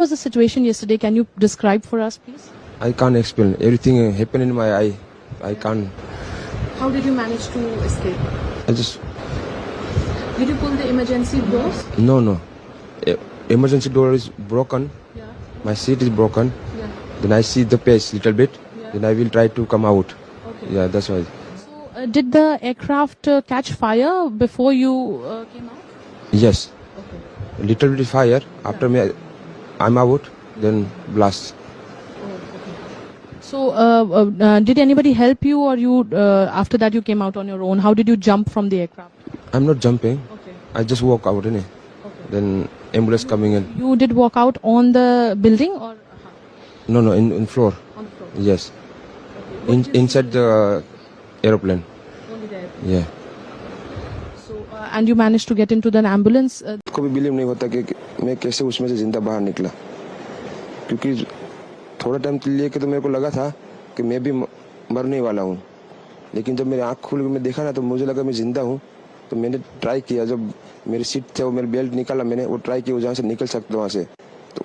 What was the situation yesterday? Can you describe for us, please? I can't explain. Everything happened in my eye. I can't. How did you manage to escape? I just Did you pull the emergency doors? no. Emergency door is broken. Yeah. My seat is broken. Yeah. Then I see the pace little bit. Yeah. Then I will try to come out. Okay. Yeah, that's why. So, did the aircraft catch fire before you came out? Yes, Okay. little bit fire. After me, I'm out. Then blast. So, did anybody help you, or you after that you came out on your own? How did you jump from the aircraft? I'm not jumping. Okay. I just walk out. Innit? Okay. Then ambulance coming in. You did walk out on the building, or No, in floor. on the floor? Yes, Okay. inside the aeroplane. Only there. Yeah. So, and you managed to get into the ambulance. को भी believe नहीं होता कि मैं कैसे उसमें से जिंदा बाहर निकला, क्योंकि थोड़ा टाइम के लिए तो मेरे को लगा था कि मैं भी मरने वाला हूँ, लेकिन जब मेरी आँख खुल के मैं देखा ना तो मुझे लगा मैं जिंदा हूँ। तो मैंने ट्राई किया, जब मेरी सीट थे वो मेरी बेल्ट निकाला, मैंने वो ट्राई किया जहाँ से निकल सकता वहाँ से, तो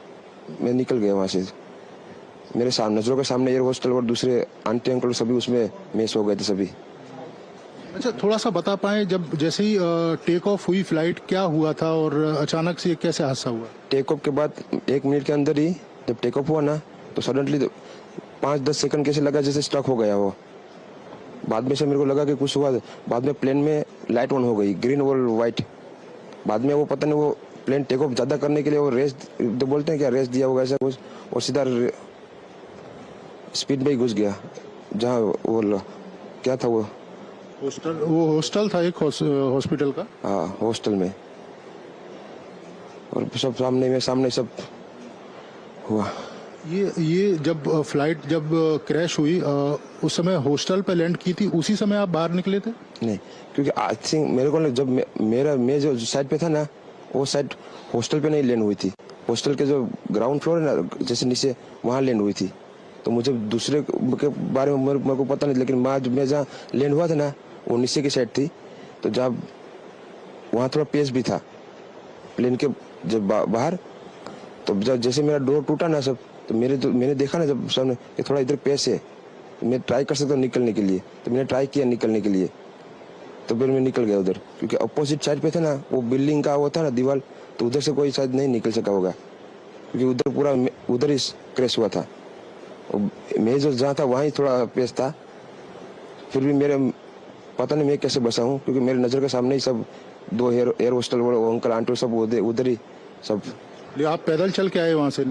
मैं निकल गया वहाँ से। मेरे सामने नजरों के सामने एयर होस्टल और दूसरे आंटी अंकल सभी उसमें मैच हो गए थे सभी। अच्छा, थोड़ा सा बता पाए, जब जैसे ही टेक ऑफ हुई फ्लाइट, क्या हुआ था और अचानक से कैसे हादसा हुआ? टेक ऑफ के बाद 1 मिनट के अंदर ही जब टेक ऑफ हुआ ना तो सडनली 5-10 सेकंड कैसे लगा जैसे स्टक हो गया वो। बाद में से मेरे को लगा कि कुछ हुआ। बाद में प्लेन में लाइट ऑन हो गई, ग्रीन और वाइट। बाद में वो पता नहीं वो प्लेन टेक ऑफ ज्यादा करने के लिए वो रेस तो बोलते हैं क्या, रेस दिया होगा ऐसा कुछ, और सीधा स्पीड में ही घुस गया जहाँ वो क्या था वो हॉस्टल था एक हॉस्पिटल का। हाँ, हॉस्टल में। और सब सामने सब हुआ। ये जब फ्लाइट जब क्रैश हुई उस समय हॉस्टल पे लैंड की थी, उसी समय आप बाहर निकले थे? नहीं, क्योंकि आई थिंक मेरे को जब मैं जो साइड पे था ना वो साइड हॉस्टल पे नहीं लैंड हुई थी। हॉस्टल के जो ग्राउंड फ्लोर है ना जैसे नीचे, वहाँ लैंड हुई थी। तो मुझे दूसरे के बारे में मेरे को पता नहीं, लेकिन मैं जहाँ लैंड हुआ था ना वो नीचे की साइड थी। तो जब वहाँ थोड़ा पेस भी था प्लेन के जब बाहर, तो जब जैसे मेरा डोर टूटा ना सब, तो मैंने देखा ना जब सामने कि थोड़ा इधर पेस है, तो मैं ट्राई कर सकता हूँ निकलने के लिए। तो मैंने ट्राई किया निकलने के लिए, तो फिर मैं निकल गया उधर, क्योंकि अपोजिट साइड पे था ना वो बिल्डिंग का वो था ना दीवार, तो उधर से कोई शायद नहीं निकल सका होगा, क्योंकि उधर पूरा उधर ही क्रैश हुआ था। मैं जो जहाँ था वहाँ थोड़ा पेस था। फिर भी मेरे पता नहीं मैं कैसे बचा हूँ, क्योंकि मेरे नजर के सामने ही सब 2 एयर होस्टल अंकल आंटी सब उधर ही सब। आप पैदल चल के आए वहां से?